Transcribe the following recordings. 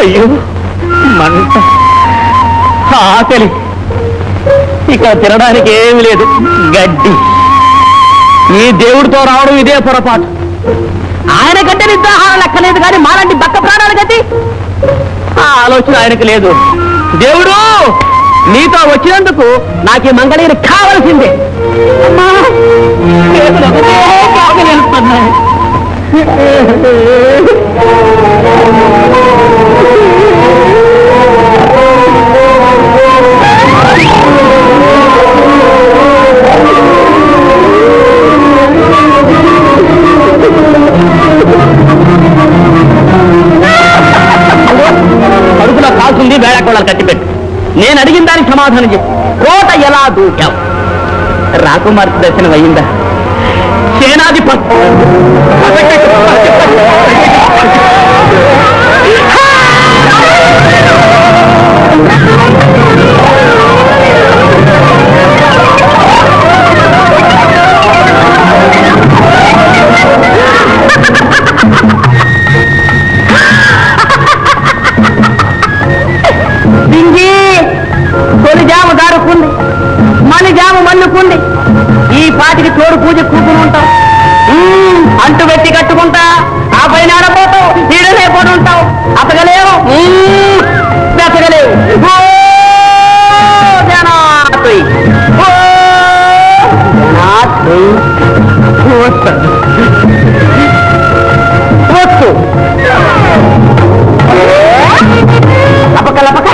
అయ్యో మంట, ఆకలి, ఇక తినడానికి ఏమీ లేదు, గడ్డి. ఈ దేవుడితో రావడం ఇదే పొరపాటు. ఆయన కంటే నిద్రాహారం లెక్కలేదు కానీ మాలాంటి బక్క ప్రాణాలు గతి ఆ ఆలోచన ఆయనకు లేదు. దేవుడు, నీతో వచ్చినందుకు నాకు ఈ మంగళగిరి కావలసిందే. కడుపులో కాల్సింది వేళకోళాలు కట్టిపెట్టు. నేను అడిగిన దానికి సమాధానం చెప్పు. కోట ఎలా దూకావు? రాకుమార్తె దర్శనం అయ్యిందా? సేనాధిపతి తొలి జాము దారుకుంది, మలి జాము మల్లుకుంది. ఈ పాటికి తోడు పూజ కూకుని ఉంటావు, అంటు పెట్టి కట్టుకుంటా. ఆ పైన ఆడపోతావు, ఈడలే పోటీ ఉంటావు. అతగలేవు, బెతగలేవు. వస్తు లపక లపక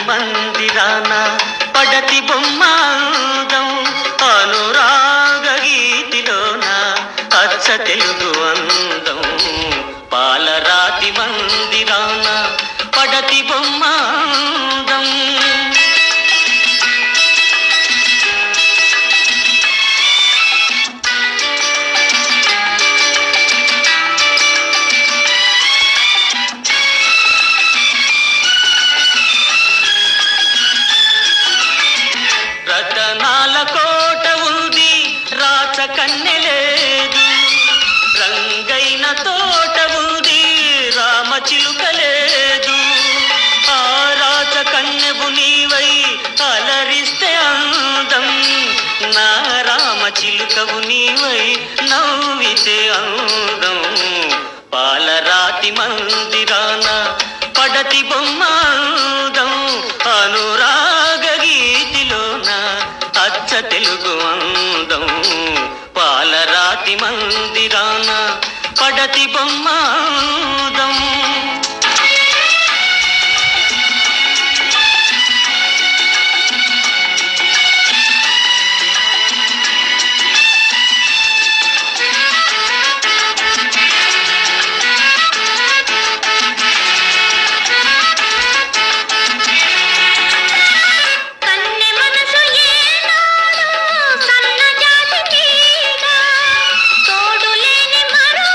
మందిరాన పడతి బొమ్మాదం అనురాగ గీతిలోన అచ్చ తెలుగు అందం. పాలరాతి మందిరాన పడతి బొమ్మాదం. రతనాల కోట ఉంది, రాచ కన్నె లేదు. రంగైన తోట ఉంది, రామ చిలుక లేదు. ఆ రాచ కన్నెవు నీవై అలరిస్తే అందం, నా రామ చిలుకవు నీవై నవ్వితే అందం. పాలరాతి మందిరాన పడతి బొమ్మాదం అనురాగ గీతిలోన అచ్చ తెలుగు అందం. పాలరాతి మందిరాన పడతి బొమ్మాదం. తోడు లేని మరో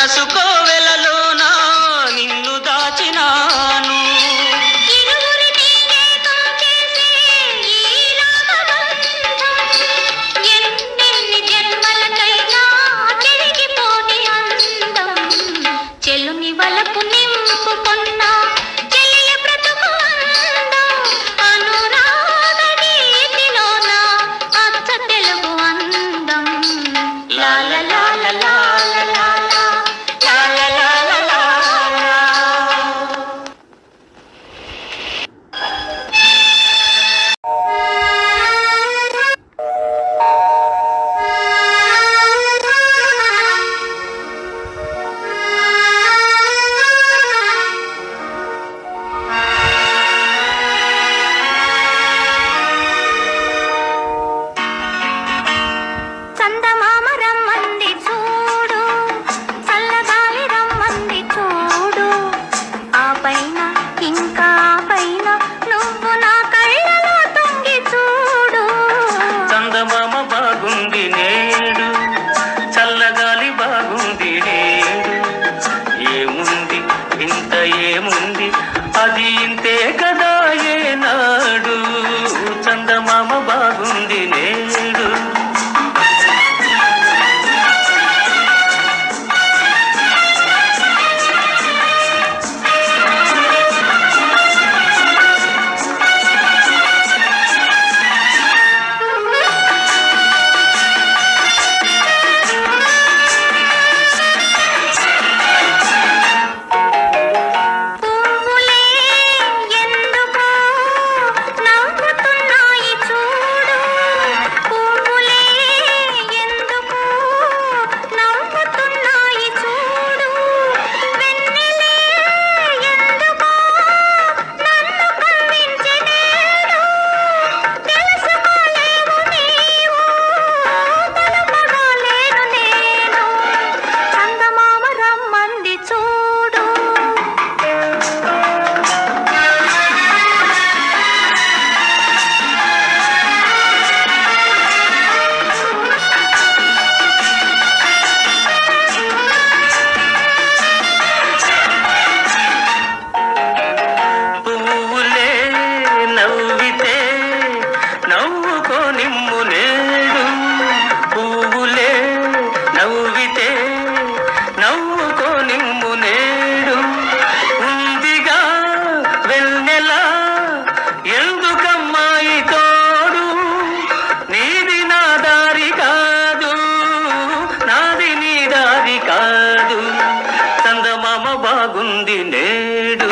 మనసు కోవెలలోన నిన్ను దాచినాను. ఏముంది అది ఇంతే కదా ఏనాడు, చందమామ బాగుంది నేడు. బాగుంది నేడు.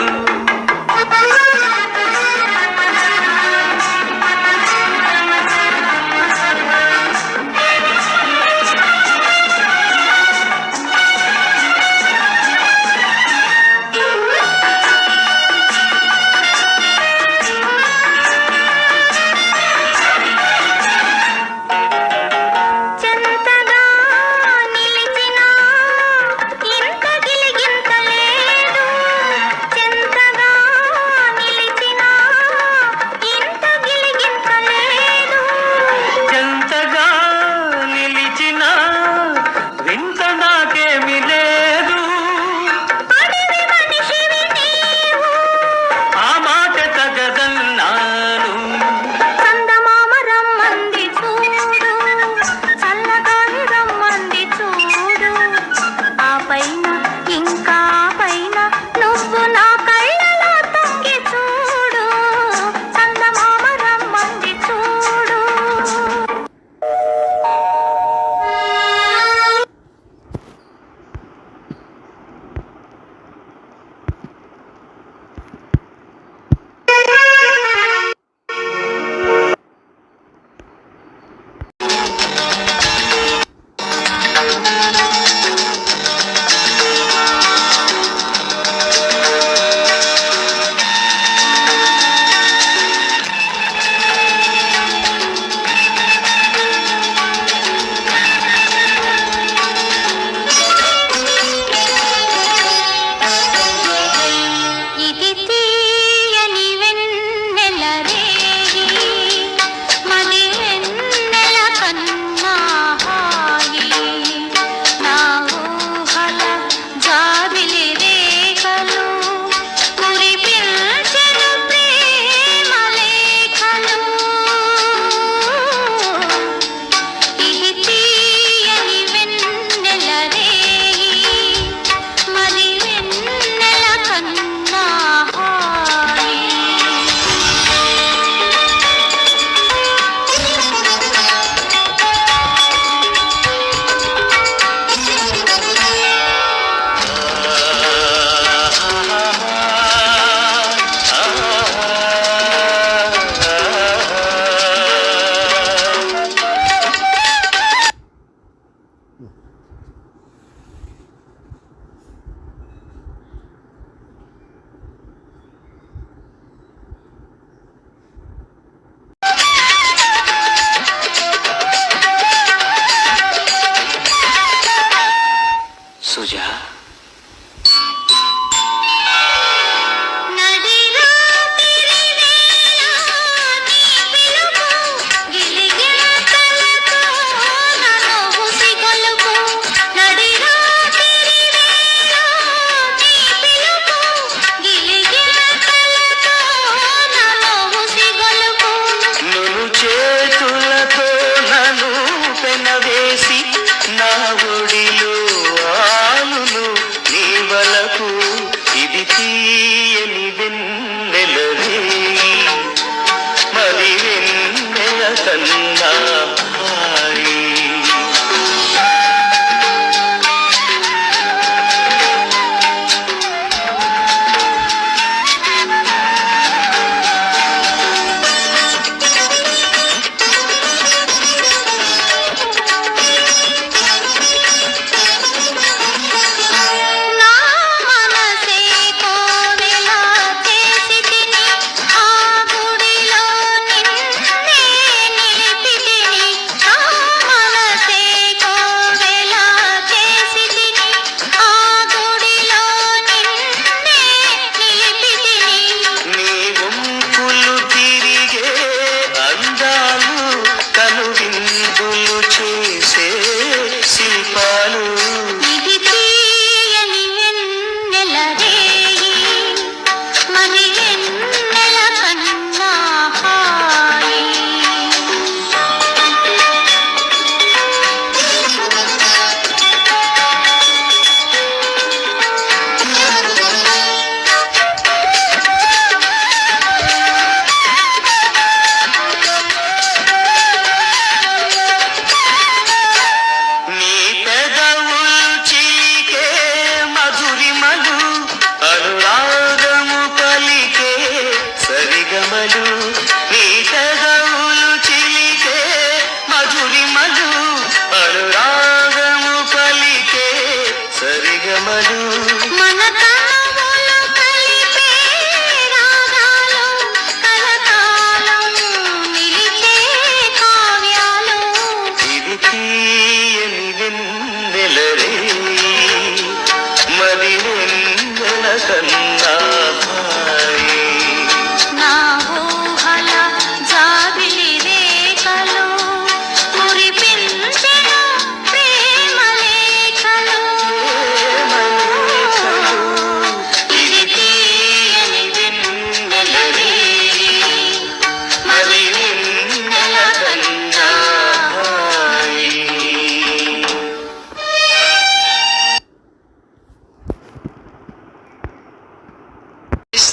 Suja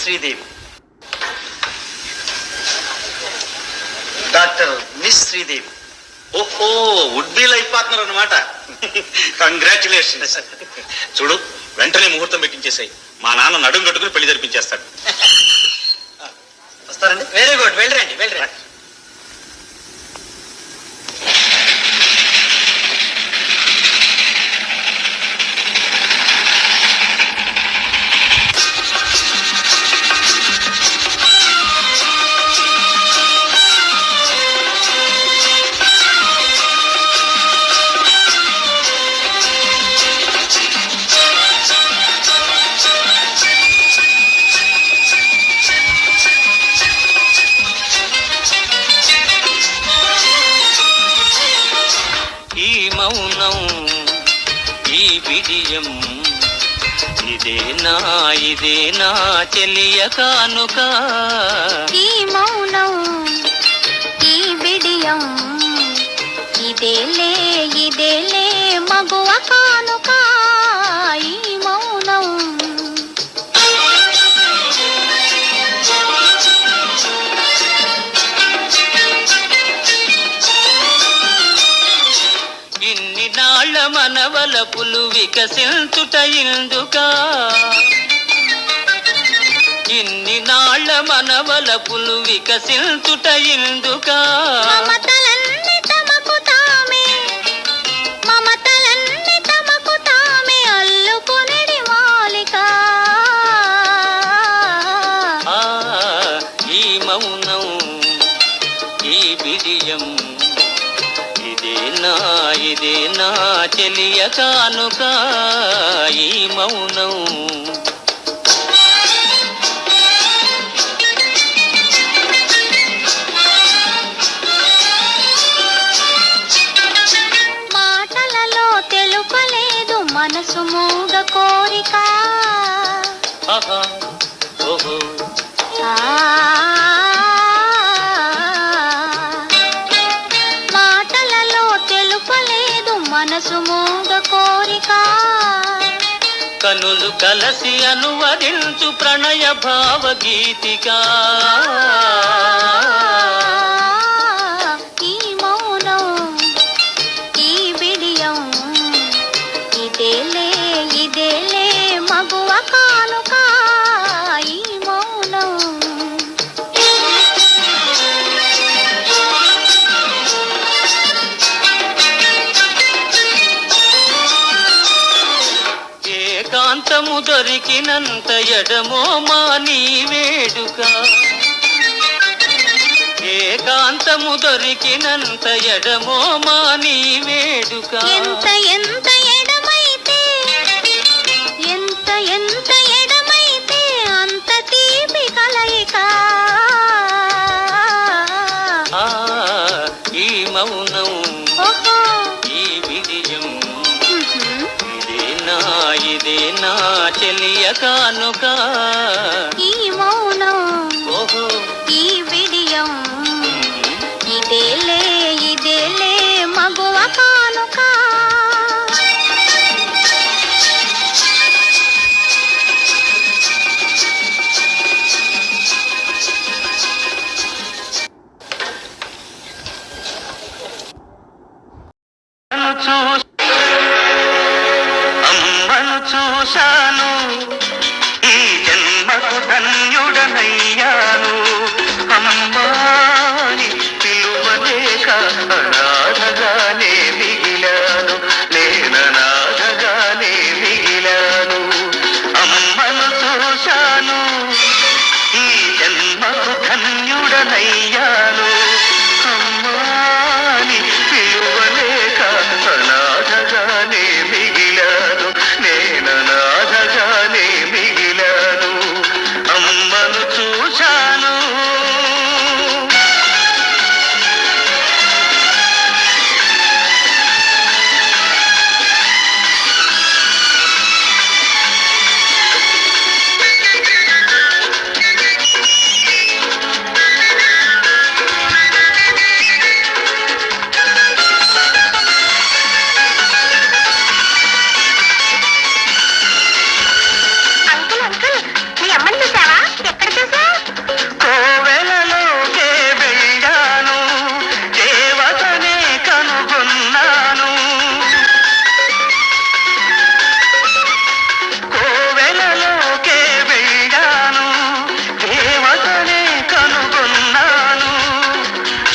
Sridevi, doctor miss Sridevi. ఓహో, వుడ్ బి లైఫ్ పార్ట్నర్ అన్నమాట. కంగ్రాచులేషన్స్. చూడు, వెంటనే ముహూర్తం పెట్టించేసాయి. మా నాన్న నడుం కట్టుకుని పెళ్లి జరిపించేస్తాడు. వస్తారండి? వెరీ గుడ్, వెళ్ళరండి వెళ్ళరండి. మౌనం ఈ బిడియం ఇదేనా చెలియ కానుక. ఈ మౌనం ఈ బిడియం ఇదేలే మగువ కానుక. ఈ మౌనం ఇన్ని నాళ్ళ మనవలపులు వికసించుట ఇందుకా. ఇన్ని నాళ్ళ మనవలపులు వికసించుట ఇందుకా. మమతలన్నీ తమకు తామే అల్లుకొనిడి మాలిక. ఈ మౌనం ఈ బిడియం ఇదేనా చెలియ కానుక ఈ మౌనం. మాటలలో తెలుపలేదు మనసు మూగ కోరిక. ఆహా, ఓహో, మాటలలో తెలుపలేదు మనసు మూగ కోరిక. కనులు కలసి అనువదించు ప్రణయ భావగీతిక. ఈ మౌనం ఈ బిడియం ఇదేలే ఇదేలే మగువ కానుక ఈ మౌనం. ఏకాంతము దొరికినంత ఎడమో మా నీ వేడుక. ఏకాంతము దొరికినంత ఎడమో మా నీ వేడుక. ఎంత ఎంత ఎడమైతే ఎంత ఎంత ఎడమైతే అంత తీపి కలయిక. ఆ, ఈ మౌనం ఓహో ఈ విజయం ఉహుం. ఇదేనా చెలియ కానుక. ఈ మౌనం ఓహో, ఈ విడియం ఇదేలే ఇదేలే మగువ కానుక. అమ్మను చూశాను, ఈ జన్మకు ధన్యుడనయ్యాను. అమ్మాని పిలువలేక అనాథగానే మిగిలాను, నేననాథగానే మిగిలాను. అమ్మను చూశాను, ఈ జన్మకు ధన్యుడనయ్యాను. అమ్మాని పిలువలేక అనాథగానే మిగిలాను, నేననాథగానే మిగిలాను. అమ్మను చూశాను. అంకుల్ అంకుల్ మీ అమ్మని చూసావా? ఎక్కడ చూసా? కోవెలలోకే వెళ్ళాను, దేవతనే కనుగొన్నాను. కోవెలలోకే వెళ్ళాను, దేవతనే కనుగొన్నాను.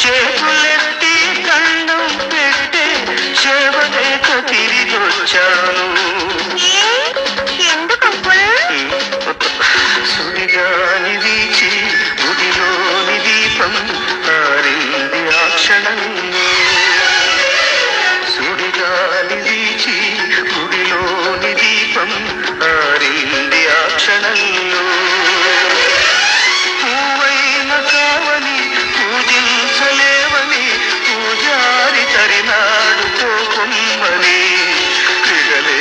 చేతులెత్తి దండం పెట్టే సేవలేక తిరిగొచ్చాను. ఎందుకు అంకుల్? సుడిగాలి వీచి గుడిలోని దీపం ఆరింది ఆ క్షణంలో. సుడిగాలి వీచి గుడిలోని దీపం ఆరింది ఆ క్షణంలో. పువ్వైన కావని పూజించలేవని పూజారి తరినాడు కోపమ్మని. క్రిగలే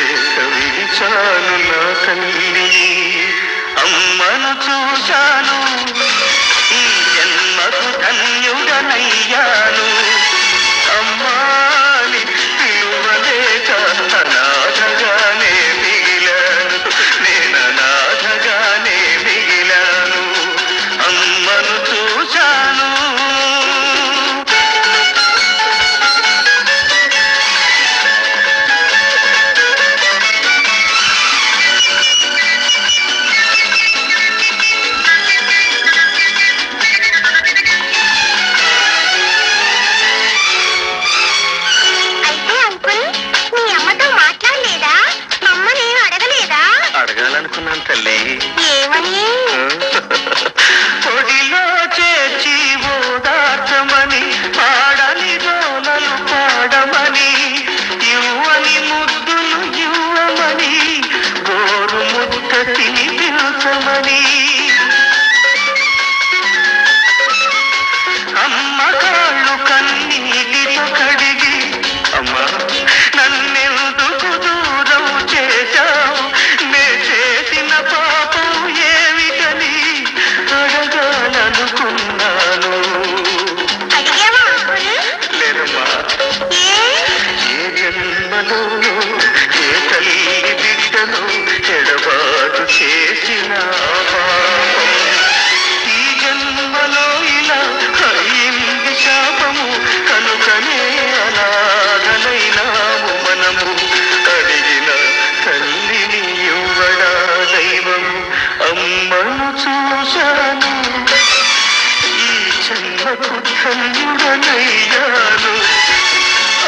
ధన్యుడనయ్యాను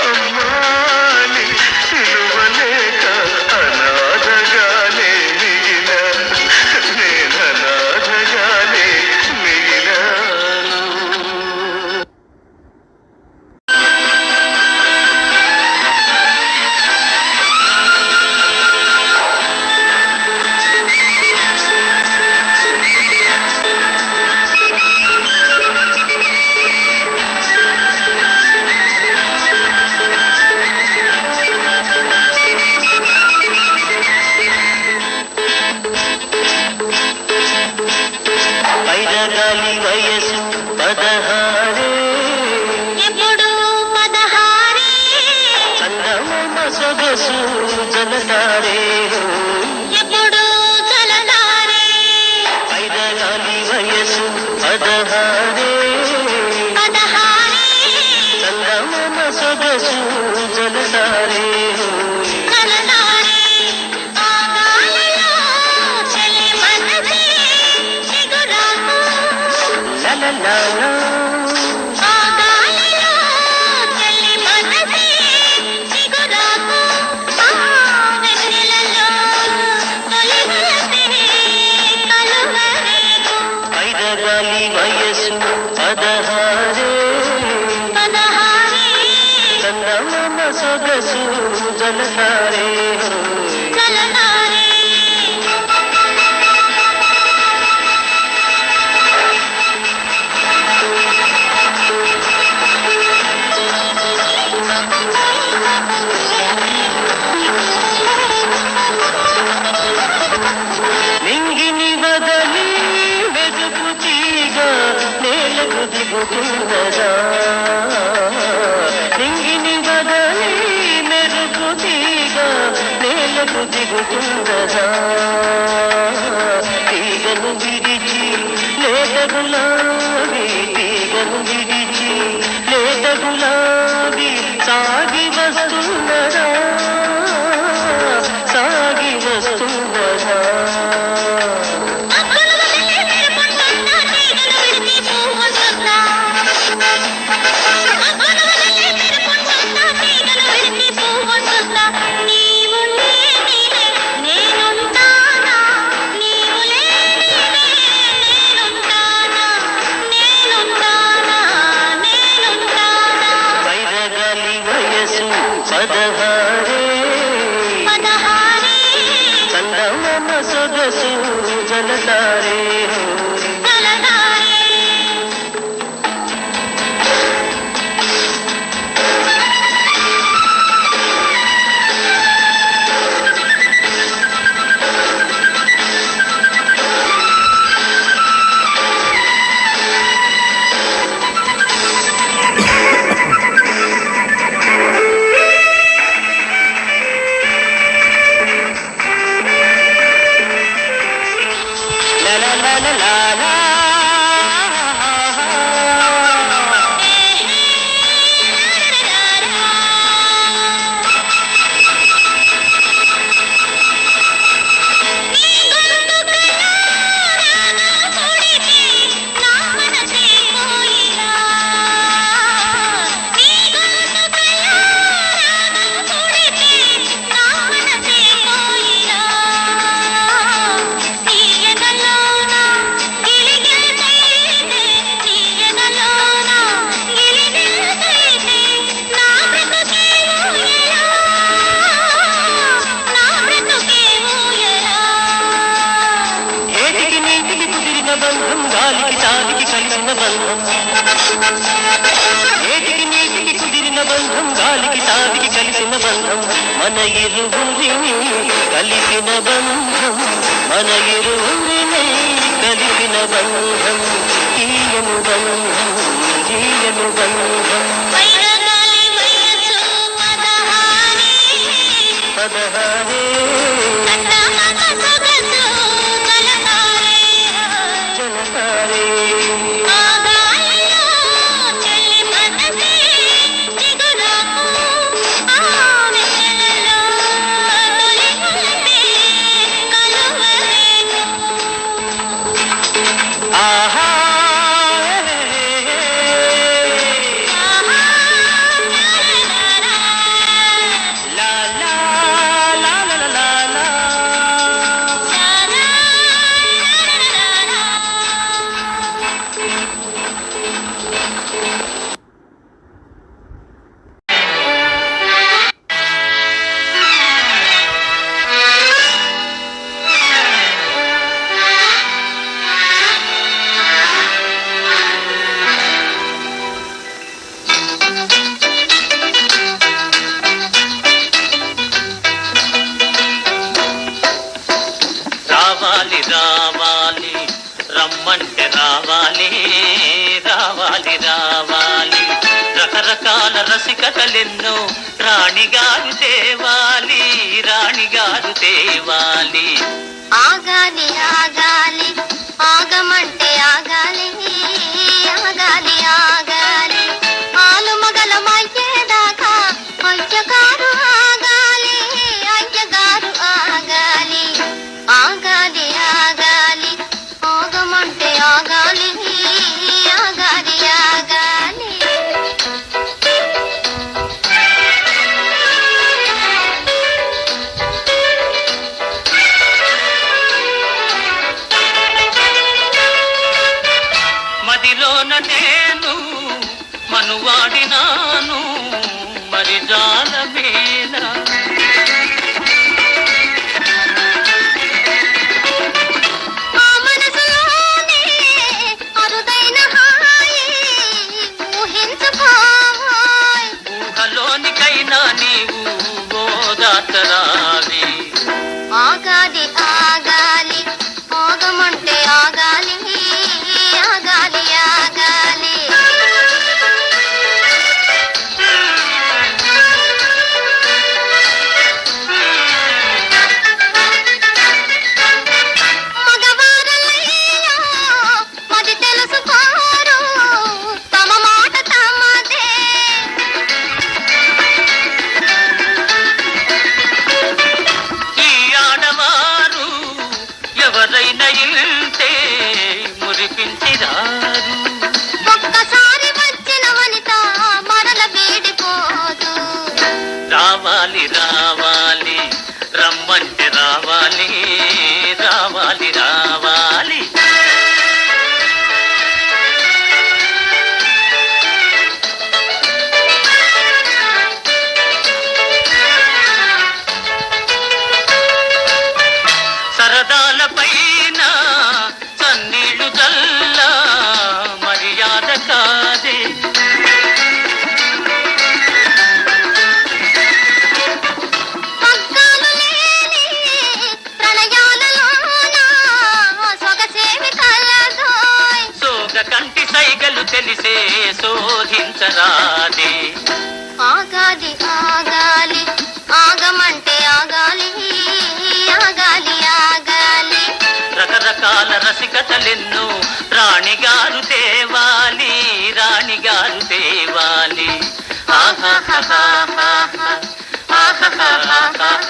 అమ్మాని సిలువలేక అనాథగానే మిగిలా నేను అనాథగానే మిగిలాను. పైరగాలి వయసు 16 ఎప్పుడు 16 చందమామ సొగసు జలతారే ఎప్పుడు చలతారే పైరగాలి వయసు 16 చందమామ సొగసు జలతారే చలతారే ఆ గాలిలో చెలి మనసే చిగురాకు లలలాలా ఆ గాలిలో చెలి మనసే చిగురాకు ఆ వెన్నెలలో తొలి వలసే కలువరేకు పైరగాలి వయసు 16 చందమామ సొగసు జలతారే చలతారే నింగిని వదలి వెదుకు తీగ నేలకు దిగుతున్నదా నింగిని వదలి మెరుగు తీగ నేలకు దిగుతున్నదా తీగను విడిచి లేత గులాబీ తీగను విడిచి లేత గులాబీ సాగి వస్తున్నదా సాగి వస్తున్నదా అక్కలు వదిలే మెరుపుంటున్నా తీగలు విడిచి పువ్వుంటున్నా అక్కలు వదిలే మెరుపుంటున్నా తీగలు విడిచి పువ్వుంటున్నా నీవు లేనిదే నేనుంటానా నీవు లేనిదే నేనుంటానా నేనుంటానా నేనుంటానా పైరగాలి వయసు 16 చందమామ సొగసు జలతారే చలతారే లలలలలా ఏటికి నీటికి కుదిరిన బంధం గాలికి తాగికి కలిసిన బంధం ఏటికి నీటికి కుదిరిన బంధం గాలికి తాగికి కలిసిన బంధం మన ఇరువురిని కలిపిన బంధం మన ఇరువురిని కలిపిన బంధం ఈయను బంధం జీయను బంధం 16 జలతారే ఆహా రావాలి రావాలి రమ్మంటే రావాలి రావాలి రావాలి రకరకాల రసికతలెన్నో రాణిగారు తేవాలి రాణిగారు తేవాలి ఆగాలి ఆగాలి ఆగమంటే ఆగాలి ఆగాలి ఆగాలి ఆలు మగలమయ్యేదాకా అయ్యగారు ఆగాలి అయ్యగారు ఆగాలి ఆగాలి ఆగాలి ఆగమంటే ఆగాలి ఆగాలి ఆగాలి మదిలోన నేను మనువాడినాను మరి జాలమేనా ఆ మనసులోనే అరుదైన హాయి ఊహించుకోయ్ ఊహలోనికైనా నీవు ఓదాతరావి ఆగాలి ఆగాలి ఆగమంటే ఆగాలి ఆగాలి ఆగాలి మగవారలయ్యా మది తెలుసుకోరు తమ మాట తమదే ఈ ఆడవారు ఎవరైనా ఇంటే మురిపించిరారు ఒక్కసారి వచ్చిన వనిత మరల వీడిపోదు రావాలి రావాలి రమ్మంటే రావాలి రావాలి రావాలి సరదాల పైన చన్నీళ్ళు జల్ల మర్యాద కాదే పగ్గాలు లేని ప్రణయాలలోన సొగసేమి కలదోయ్ సోగ కంటి సైగలు తెలిసే శోధించరాదే ఆగాలి ఆగాలి ఆగమంటే ఆగాలి ఆగాలి ఆగాలి రకరకాల రసికతలెన్నో రాణిగారు తేవాలి రాణిగారు తేవాలి ఆహాహాహాహా, ఆహాహాహాహా.